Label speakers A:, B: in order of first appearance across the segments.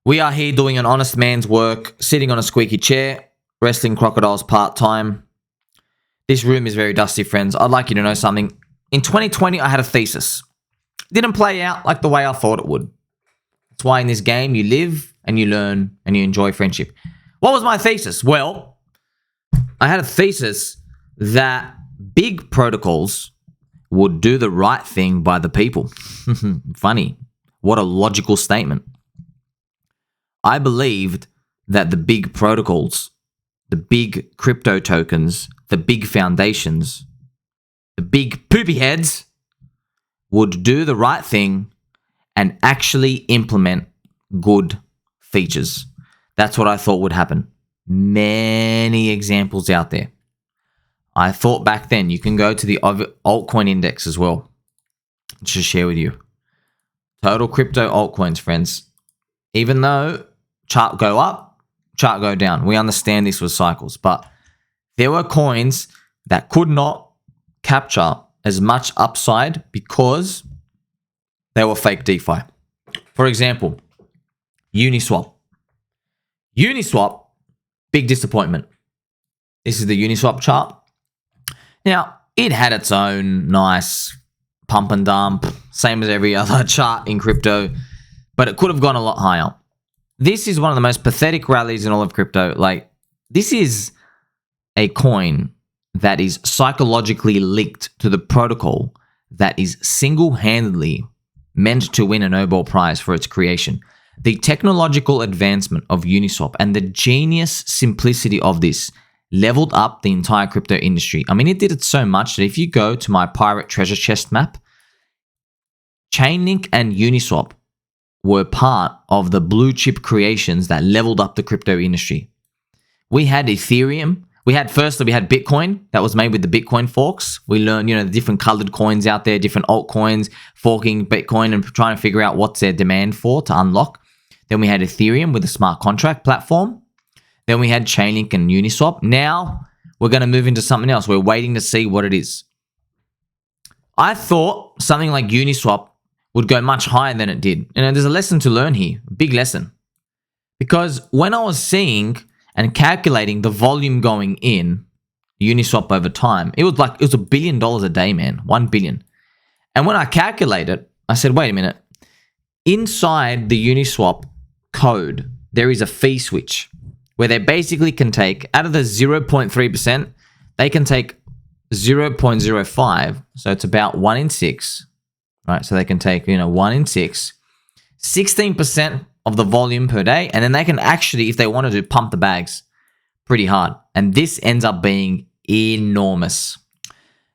A: We are here doing an honest man's work, sitting on a squeaky chair, wrestling crocodiles part-time. This room is very dusty, friends. I'd like you to know something. In 2020, I had a thesis. It didn't play out like the way I thought it would. That's why in this game, you live and you learn and you enjoy friendship. What was my thesis? Well, I had a thesis that big protocols would do the right thing by the people. Funny. What a logical statement. I believed that the big protocols, the big crypto tokens, the big foundations, the big poopy heads would do the right thing and actually implement good features. That's what I thought would happen. Many examples out there. I thought back then, you can go to the altcoin index as well. Just share with you. Total crypto altcoins, friends. Even though chart go up, chart go down. We understand this was cycles, but there were coins that could not capture as much upside because they were fake DeFi. For example, Uniswap. Uniswap, big disappointment. This is the Uniswap chart. Now, it had its own nice pump and dump, same as every other chart in crypto, but it could have gone a lot higher. This is one of the most pathetic rallies in all of crypto. Like, this is a coin that is psychologically linked to the protocol that is single-handedly meant to win a Nobel Prize for its creation. The technological advancement of Uniswap and the genius simplicity of this leveled up the entire crypto industry. I mean, it did it so much that if you go to my pirate treasure chest map, Chainlink and Uniswap were part of the blue chip creations that leveled up the crypto industry. We had Ethereum. We had Bitcoin that was made with the Bitcoin forks. We learned, the different colored coins out there, different altcoins, forking Bitcoin and trying to figure out what's their demand for to unlock. Then we had Ethereum with a smart contract platform. Then we had Chainlink and Uniswap. Now we're going to move into something else. We're waiting to see what it is. I thought something like Uniswap would go much higher than it did. There's a lesson to learn here, a big lesson. Because when I was seeing and calculating the volume going in Uniswap over time, it was $1 billion a day, man, 1 billion. And when I calculated, I said, wait a minute. Inside the Uniswap code, there is a fee switch where they basically can take, out of the 0.3%, they can take 0.05. So it's about 1 in 6. Right, so they can take, 1 in 6, 16% of the volume per day, and then they can actually, if they wanted to, pump the bags pretty hard. And this ends up being enormous.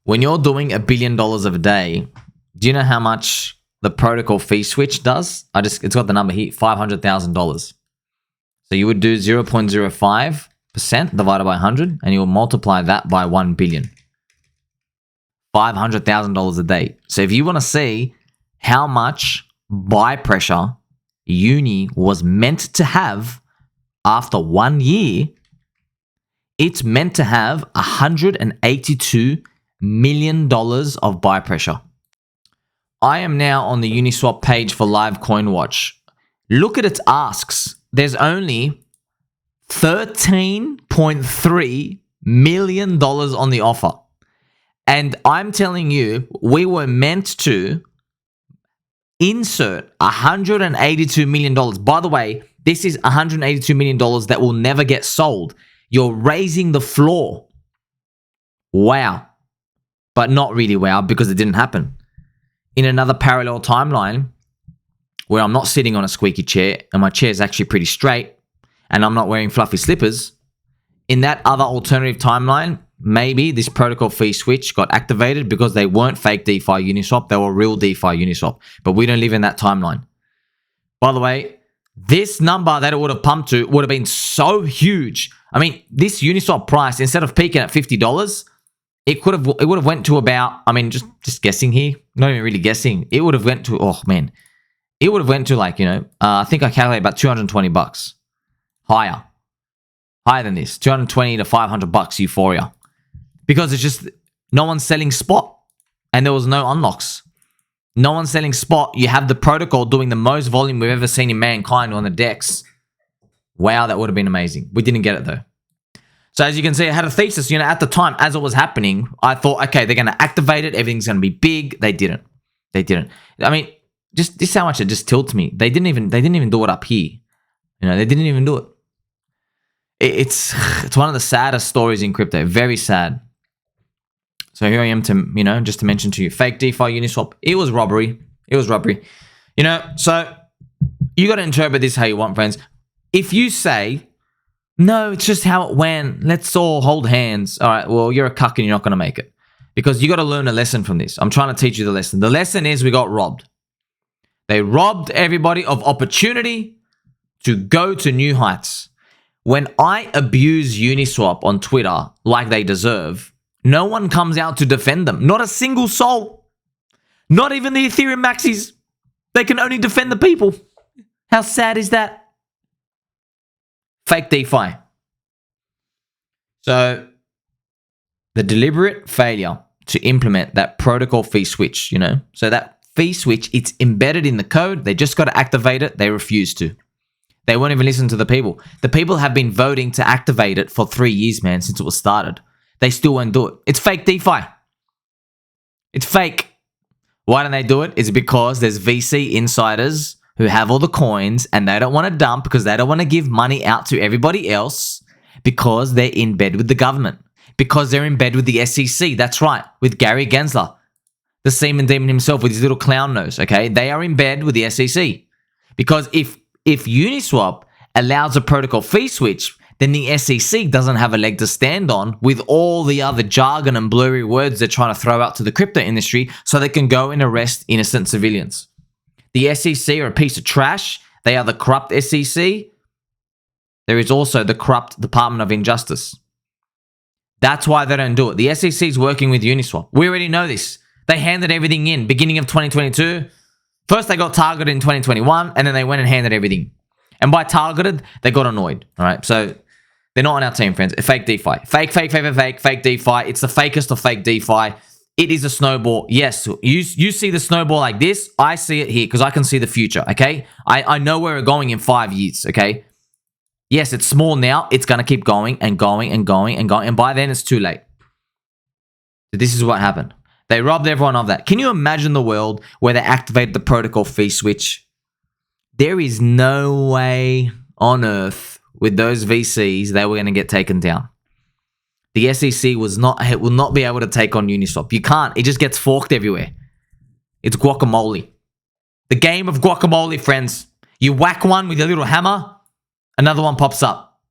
A: When you're doing $1 billion a day, do you know how much the protocol fee switch does? It's got the number here, $500,000. So you would do 0.05% divided by 100, and you will multiply that by 1 billion. $500,000 a day. So if you want to see how much buy pressure Uni was meant to have after 1 year, it's meant to have $182 million of buy pressure. I am now on the Uniswap page for Live Coin Watch. Look at its asks. There's only $13.3 million on the offer. And I'm telling you, we were meant to insert $182 million. By the way, this is $182 million that will never get sold. You're raising the floor. Wow. But not really wow, because it didn't happen. In another parallel timeline, where I'm not sitting on a squeaky chair, and my chair is actually pretty straight, and I'm not wearing fluffy slippers, in that other alternative timeline, maybe this protocol fee switch got activated because they weren't fake DeFi Uniswap, they were real DeFi Uniswap. But we don't live in that timeline. By the way, this number that it would have pumped to would have been so huge. I mean, this Uniswap price, instead of peaking at $50, it would have went to about, just guessing here, not even really guessing, it would have went to, it would have went to I think I calculated about $220. Higher than this, $220 to $500 euphoria. Because it's just, no one's selling spot and there was no unlocks. No one's selling spot. You have the protocol doing the most volume we've ever seen in mankind on the DEX. Wow, that would have been amazing. We didn't get it though. So as you can see, I had a thesis, at the time, as it was happening, I thought, okay, they're going to activate it. Everything's going to be big. They didn't. I mean, just this is how much it just tilts me. They didn't even do it up here. They didn't even do it. It's one of the saddest stories in crypto. Very sad. So here I am to, just to mention to you, fake DeFi Uniswap. It was robbery. So you got to interpret this how you want, friends. If you say, no, it's just how it went, let's all hold hands. All right, well, you're a cuck and you're not going to make it. Because you got to learn a lesson from this. I'm trying to teach you the lesson. The lesson is we got robbed. They robbed everybody of opportunity to go to new heights. When I abuse Uniswap on Twitter like they deserve, no one comes out to defend them. Not a single soul. Not even the Ethereum maxis. They can only defend the people. How sad is that? Fake DeFi. So, the deliberate failure to implement that protocol fee switch, So that fee switch, it's embedded in the code. They just got to activate it. They refuse to. They won't even listen to the people. The people have been voting to activate it for 3 years, man, since it was started. They still won't do it. It's fake DeFi. It's fake. Why don't they do it? It's because there's VC insiders who have all the coins and they don't want to dump because they don't want to give money out to everybody else because they're in bed with the government. Because they're in bed with the SEC. That's right. With Gary Gensler. The semen demon himself with his little clown nose, okay? They are in bed with the SEC. Because if Uniswap allows a protocol fee switch, then the SEC doesn't have a leg to stand on with all the other jargon and blurry words they're trying to throw out to the crypto industry so they can go and arrest innocent civilians. The SEC are a piece of trash. They are the corrupt SEC. There is also the corrupt Department of Injustice. That's why they don't do it. The SEC is working with Uniswap. We already know this. They handed everything in beginning of 2022. First, they got targeted in 2021, and then they went and handed everything. And by targeted, they got annoyed. All right, so they're not on our team, friends. Fake DeFi. Fake DeFi. It's the fakest of fake DeFi. It is a snowball. Yes, you see the snowball like this. I see it here because I can see the future, okay? I know where we're going in 5 years, okay? Yes, it's small now. It's going to keep going and going and going and going. And by then, it's too late. So this is what happened. They robbed everyone of that. Can you imagine the world where they activate the protocol fee switch? There is no way on earth with those VCs they were going to get taken down. The SEC will not be able to take on Uniswap. You can't. It just gets forked everywhere. It's guacamole. The game of guacamole, friends. You whack one with your little hammer, another one pops up.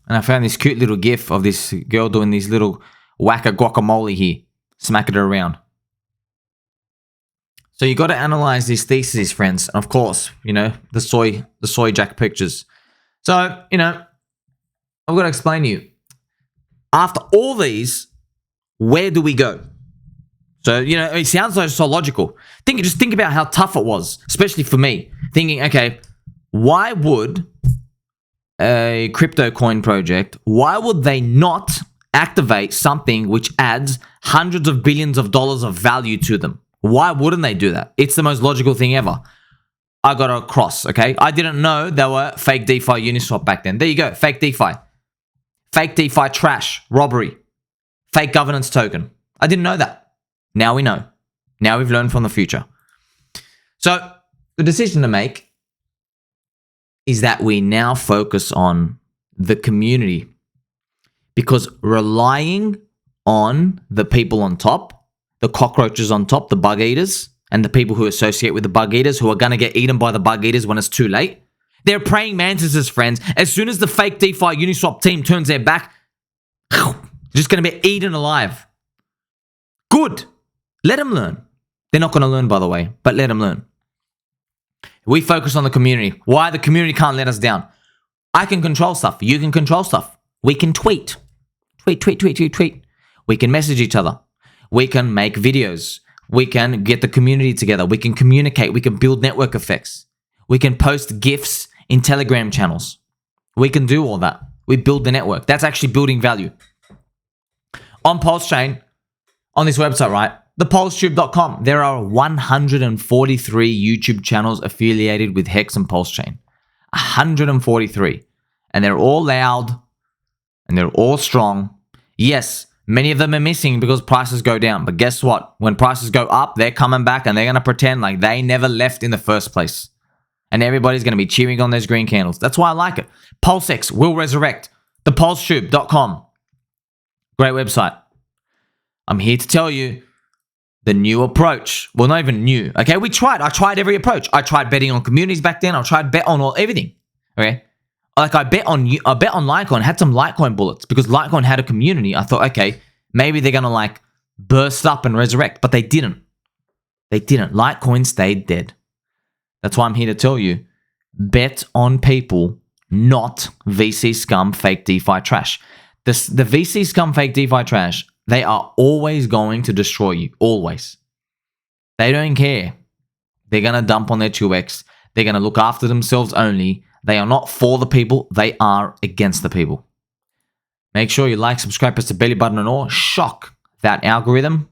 A: And I found this cute little gif of this girl doing this little whack a guacamole here. Smacking it around. So you got to analyze these theses, friends. And of course, the soy jack pictures. So, I've got to explain to you. After all these, where do we go? So, it sounds like so logical. Just think about how tough it was, especially for me. Thinking, okay, why would a crypto coin project, why would they not activate something which adds hundreds of billions of dollars of value to them? Why wouldn't they do that? It's the most logical thing ever. I got a cross, okay? I didn't know there were fake DeFi Uniswap back then. There you go, fake DeFi. Fake DeFi trash, robbery, fake governance token. I didn't know that. Now we know. Now we've learned from the future. So the decision to make is that we now focus on the community, because relying on the people on top, the cockroaches on top, the bug eaters, and the people who associate with the bug eaters who are going to get eaten by the bug eaters when it's too late, they're praying mantises, friends. As soon as the fake DeFi Uniswap team turns their back, they're just going to be eaten alive. Good. Let them learn. They're not going to learn, by the way, but let them learn. We focus on the community. Why? The community can't let us down. I can control stuff. You can control stuff. We can tweet. Tweet. We can message each other. We can make videos. We can get the community together. We can communicate. We can build network effects. We can post GIFs in Telegram channels. We can do all that. We build the network. That's actually building value. On Pulse Chain, on this website, right? thepulsetube.com. There are 143 YouTube channels affiliated with Hex and Pulse Chain. 143. And they're all loud and they're all strong. Yes, many of them are missing because prices go down. But guess what? When prices go up, they're coming back and they're going to pretend like they never left in the first place. And everybody's going to be cheering on those green candles. That's why I like it. PulseX will resurrect. thepulsetube.com. Great website. I'm here to tell you the new approach. Well, not even new. Okay, I tried every approach. I tried betting on communities back then. I tried bet on everything. Okay, like I bet on Litecoin. Had some Litecoin bullets because Litecoin had a community. I thought, okay, maybe they're gonna like burst up and resurrect, but they didn't. They didn't. Litecoin stayed dead. That's why I'm here to tell you: bet on people, not VC scum, fake DeFi trash. The VC scum, fake DeFi trash. They are always going to destroy you. Always. They don't care. They're going to dump on their 2x. They're going to look after themselves only. They are not for the people. They are against the people. Make sure you like, subscribe, press the belly button and all. Shock that algorithm.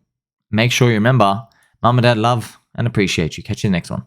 A: Make sure you remember, Mom and Dad love and appreciate you. Catch you in the next one.